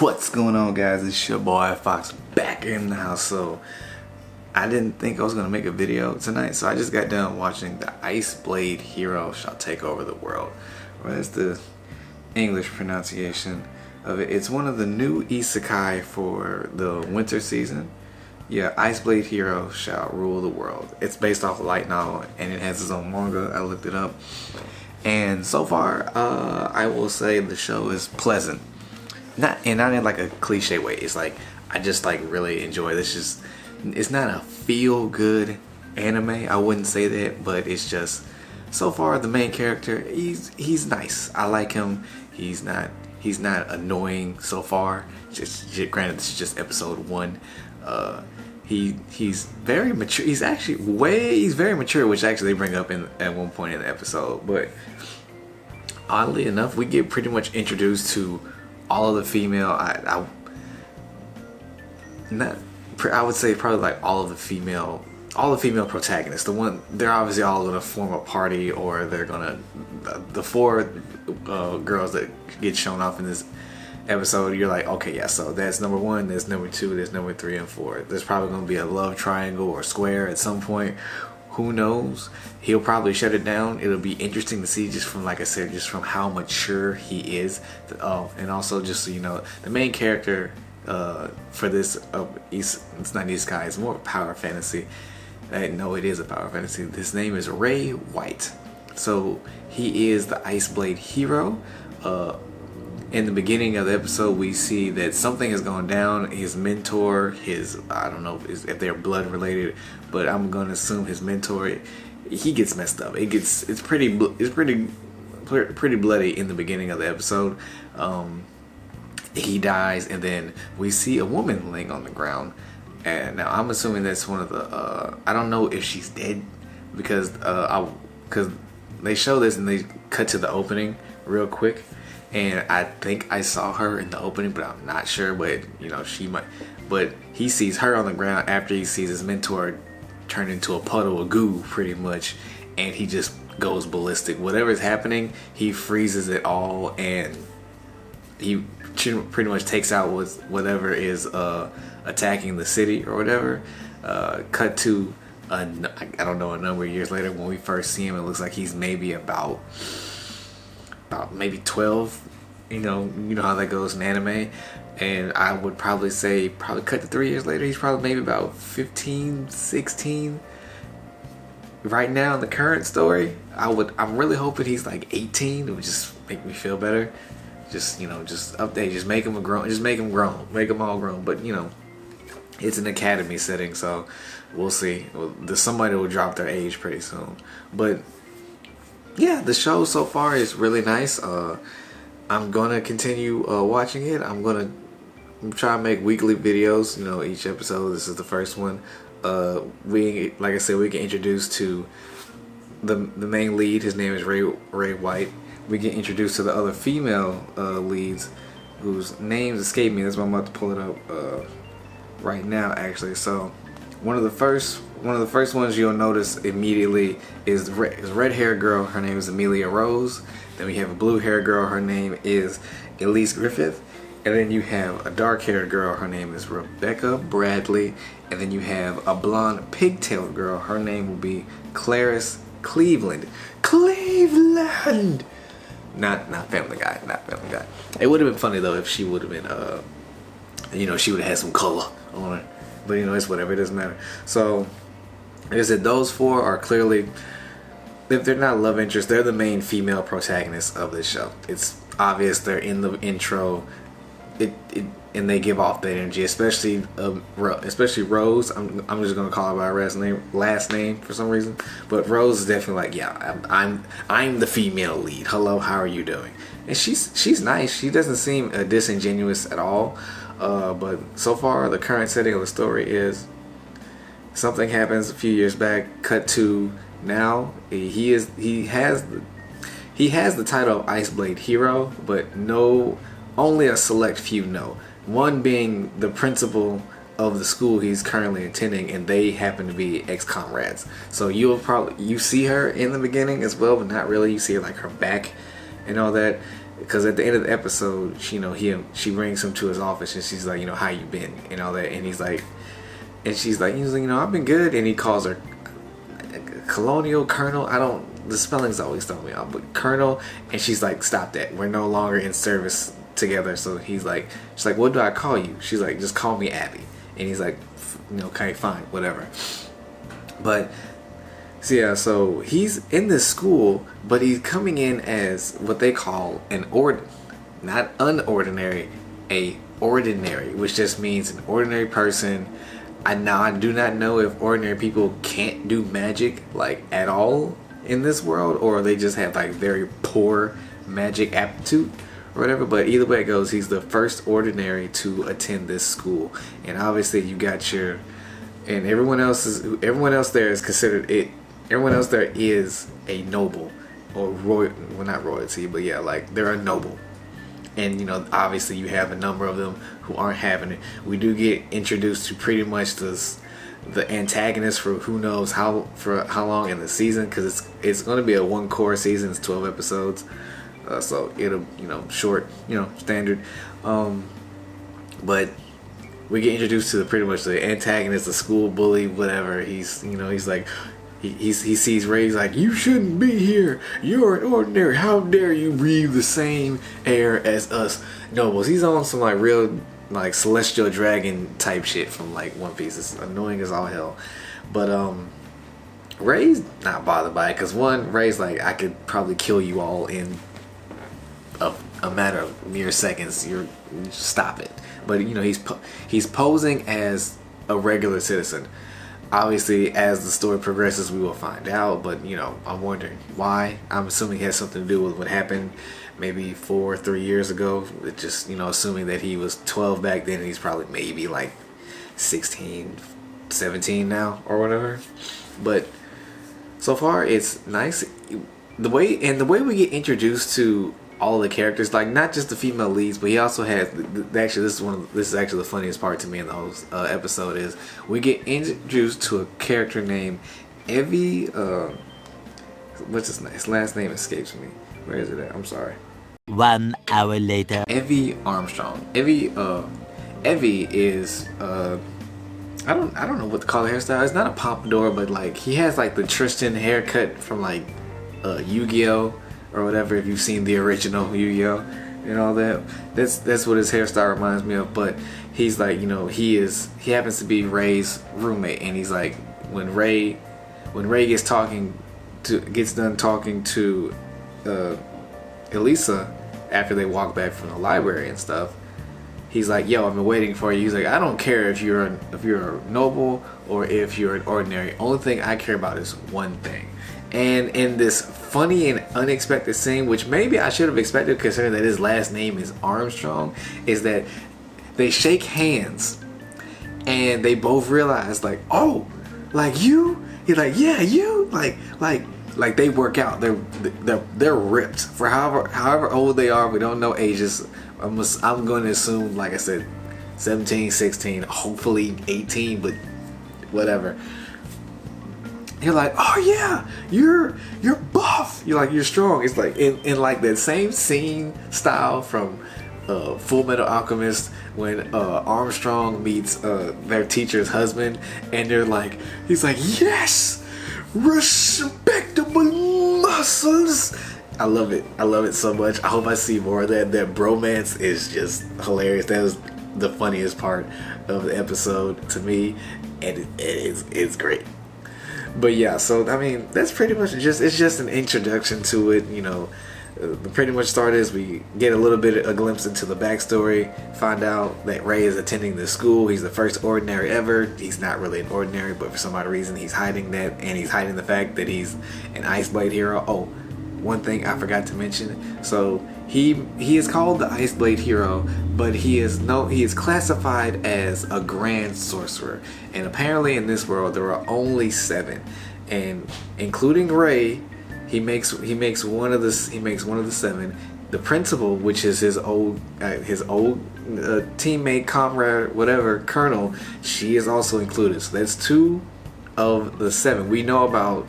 What's going on, guys? It's your boy Fox back in the house. So I didn't think I was gonna make a video tonight, so I just got done watching the Ice Blade Hero Shall Take Over the World. Well, that's the English pronunciation of it. It's one of the new isekai for the winter season. Yeah, Ice Blade Hero Shall Rule the World. It's based off a light novel and it has its own manga. I looked it up, and so far I will say the show is pleasant. Not in like a cliche way. It's like I just like really enjoy this. It's not a feel good anime, I wouldn't say that, but it's just, so far the main character, he's nice. I like him. He's not annoying so far. Just granted, this is just episode 1. He's very mature. He's very mature, which actually they bring up at one point in the episode. But oddly enough, we get pretty much introduced to all of the female. I would say probably like all the female protagonists. They're obviously all gonna form a party, or they're gonna, the 4 girls that get shown off in this episode, you're like, okay, yeah, so that's number 1, there's number 2, there's number 3 and 4. There's probably gonna be a love triangle or square at some point. Who knows? He'll probably shut it down. It'll be interesting to see, just from, like I said, just from how mature he is. And also, just so you know, the main character for this, it's not isekai, it's more power fantasy. No, it is a power fantasy. His name is Ray White. So he is the Ice Blade hero. In the beginning of the episode, we see that something has gone down. His mentor, I don't know if they're blood related, but I'm gonna assume his mentor, he gets messed up. It's pretty bloody in the beginning of the episode. He dies, and then we see a woman laying on the ground. And now I'm assuming that's one of the I don't know if she's dead, because they show this and they cut to the opening real quick, and I think I saw her in the opening, but I'm not sure. But you know, she might. But he sees her on the ground after he sees his mentor turn into a puddle of goo, pretty much, and he just goes ballistic. Whatever's happening, he freezes it all, and he pretty much takes out whatever is attacking the city or whatever. Cut to I don't know, a number of years later, when we first see him, it looks like he's maybe about maybe 12. You know how that goes in anime. And I would probably say, cut to 3 years later, he's probably maybe about 15, 16. Right now in the current story, I'm really hoping he's like 18. It would just make me feel better. Just update, just make him all grown. But it's an academy setting, so we'll see. Somebody will drop their age pretty soon. But yeah, the show so far is really nice. I'm gonna continue watching it. I'm try to make weekly videos. Each episode. This is the first one. Like I said, we get introduced to the main lead. His name is Ray White. We get introduced to the other female leads, whose names escape me. That's why I'm about to pull it up right now, actually. So one of the first ones you'll notice immediately is red-haired girl. Her name is Amelia Rose. Then we have a blue-haired girl. Her name is Elise Griffith. And then you have a dark-haired girl. Her name is Rebecca Bradley. And then you have a blonde pigtailed girl. Her name will be Clarice Cleveland. Not Family Guy. Not Family Guy. It would have been funny though if she would have been she would have had some color on her. But it's whatever, it doesn't matter. So like I said, those 4 are clearly, if they're not love interests, they're the main female protagonists of this show. It's obvious they're in the intro. And they give off that energy, especially Rose. I'm just gonna call her by her last name for some reason. But Rose is definitely like, yeah, I'm the female lead. Hello, how are you doing? And she's nice. She doesn't seem disingenuous at all. But so far, the current setting of the story is something happens a few years back. Cut to now. He has the title of Ice Blade Hero, but only a select few know. One being the principal of the school he's currently attending, and they happen to be ex-comrades. So you see her in the beginning as well, but not really. You see her like her back and all that. because at the end of the episode, she brings him to his office and she's like, how you been and all that, and he's like, I've been good, and he calls her Colonial Colonel. The spelling's always throwing me off, but Colonel, and she's like, stop that, we're no longer in service together. So she's like, what do I call you? She's like, just call me Abby. And he's like, okay, fine, whatever. But so he's in this school, but he's coming in as what they call not unordinary, a ordinary, which just means an ordinary person. I do not know if ordinary people can't do magic like at all in this world, or they just have like very poor magic aptitude or whatever. But either way it goes, he's the first ordinary to attend this school, and obviously you got and everyone else there is considered it. Everyone else there is a noble or not royalty, but yeah, like they're a noble. And obviously you have a number of them who aren't having it. We do get introduced to pretty much the antagonist for who knows how long in the season, because it's going to be a one core season. It's 12 episodes, so it'll short, standard. But we get introduced to pretty much the antagonist, the school bully, whatever. He's like. He sees Ray. He's like, you shouldn't be here. You're an ordinary. How dare you breathe the same air as us nobles? He's on some like real like celestial dragon type shit from like One Piece. It's annoying as all hell. But Ray's not bothered by it, because one, Ray's like, I could probably kill you all in a matter of mere seconds. Stop it. But he's posing as a regular citizen. Obviously, as the story progresses, we will find out, but I'm wondering why. I'm assuming it has something to do with what happened maybe 4 or 3 years ago. It just, assuming that he was 12 back then, and he's probably maybe like 16, 17 now or whatever. But so far, it's nice. The way we get introduced to all the characters, like not just the female leads, but he also has actually this is actually the funniest part to me in the whole episode is we get introduced to a character named Evie. What's his name? His last name escapes me. Where is it at? I'm sorry. 1 hour later. Evie Armstrong. Evie is I don't know what to call the hairstyle. It's not a pompadour, but like he has like the Tristan haircut from like Yu-Gi-Oh! Or whatever, if you've seen the original Yu-Gi-Oh! And all that. That's what his hairstyle reminds me of. But he's like, he happens to be Ray's roommate, and he's like, when Ray gets done talking to Elisa after they walk back from the library and stuff, he's like, yo, I've been waiting for you. He's like, I don't care if you're a noble or if you're an ordinary. Only thing I care about is one thing. And in this funny and unexpected scene, which maybe I should have expected considering that his last name is Armstrong, is that they shake hands and they both realize like, oh, like you? He's like, yeah, you? Like they work out. They're ripped for however old they are. We don't know ages. I'm going to assume, like I said, 17, 16, hopefully 18, but whatever. You're like, oh yeah, you're buff. You're strong. It's like in like that same scene style from Full Metal Alchemist when Armstrong meets their teacher's husband, and he's like, yes, respectable muscles. I love it so much. I hope I see more of that. That bromance is just hilarious. That was the funniest part of the episode to me, and it's great. But yeah, so I mean, that's pretty much it's just an introduction to it. The pretty much start is we get a little bit a glimpse into the backstory, find out that Ray is attending this school. He's the first ordinary ever. He's not really an ordinary, but for some odd reason he's hiding that, and he's hiding the fact that he's an Ice Blade hero. Oh, one thing I forgot to mention. So he is called the Ice Blade hero, but he is classified as a grand sorcerer. And apparently in this world there are only 7, and including Ray, he makes one of the 7. The principal, which is his old teammate, comrade, whatever, Colonel, she is also included. So that's 2 of the 7. We know about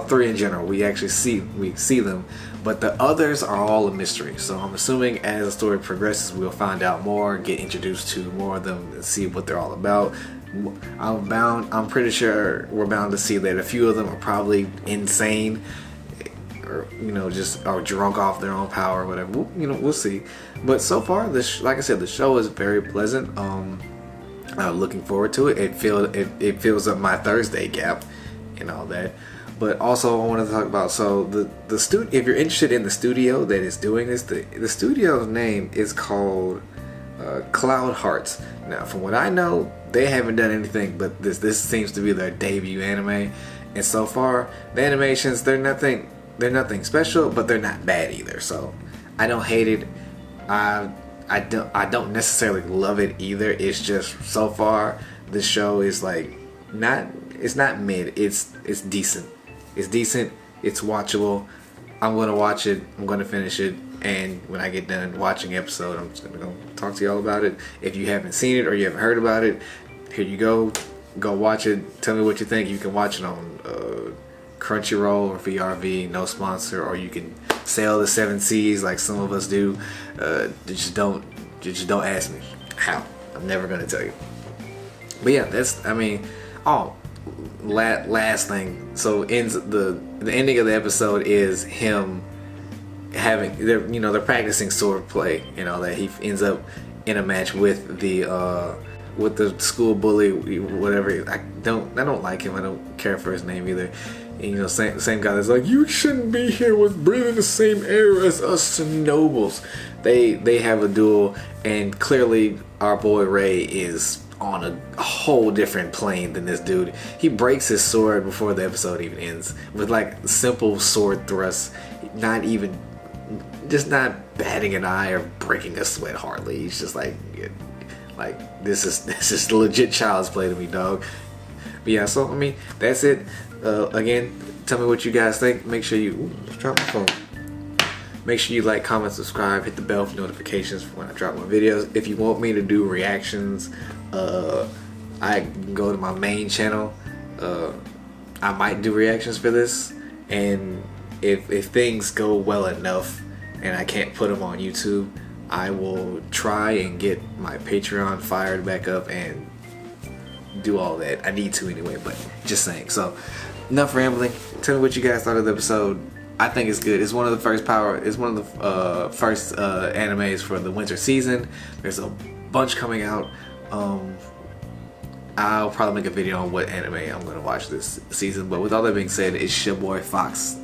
3 in general. We see them, but the others are all a mystery. So I'm assuming as the story progresses, we'll find out more, get introduced to more of them, and see what they're all about. I'm pretty sure we're bound to see that a few of them are probably insane, or just are drunk off their own power or whatever. We'll see. But so far, like I said, the show is very pleasant. I'm looking forward to it. It fills up my Thursday gap and all that. But also I wanted to talk about, so the if you're interested in the studio that is doing this, the studio's name is called Cloud Hearts. Now, from what I know, they haven't done anything but this seems to be their debut anime, and so far the animations, they're nothing special, but they're not bad either. So I don't hate it. I don't necessarily love it either. It's just, so far the show is like it's not mid. It's decent. It's decent. It's watchable. I'm gonna watch it. I'm gonna finish it. And when I get done watching the episode, I'm just gonna go talk to y'all about it. If you haven't seen it or you haven't heard about it, here you go. Go watch it. Tell me what you think. You can watch it on Crunchyroll or VRV. No sponsor. Or you can sail the 7 seas like some of us do. Just don't ask me how. I'm never gonna tell you. But yeah, last thing. So ends the ending of the episode is him having they're practicing sword play. That he ends up in a match with the school bully, whatever. I don't like him. I don't care for his name either. And, same guy that's like, you shouldn't be here with breathing the same air as us nobles. They have a duel, and clearly our boy Ray is on a whole different plane than this dude. He breaks his sword before the episode even ends with like simple sword thrusts, not batting an eye or breaking a sweat hardly. He's just like this is legit child's play to me, dog. But yeah, so that's it. Again, tell me what you guys think. Make sure you drop my phone. Make sure you like, comment, subscribe, hit the bell for notifications for when I drop my videos. If you want me to do reactions, I can go to my main channel. I might do reactions for this, and if things go well enough and I can't put them on YouTube, I will try and get my Patreon fired back up and do all that. I need to anyway, but just saying. So enough rambling. Tell me what you guys thought of the episode. I think it's good. It's one of the first first animes for the winter season. There's a bunch coming out. I'll probably make a video on what anime I'm gonna watch this season. But with all that being said, it's your boy Fox.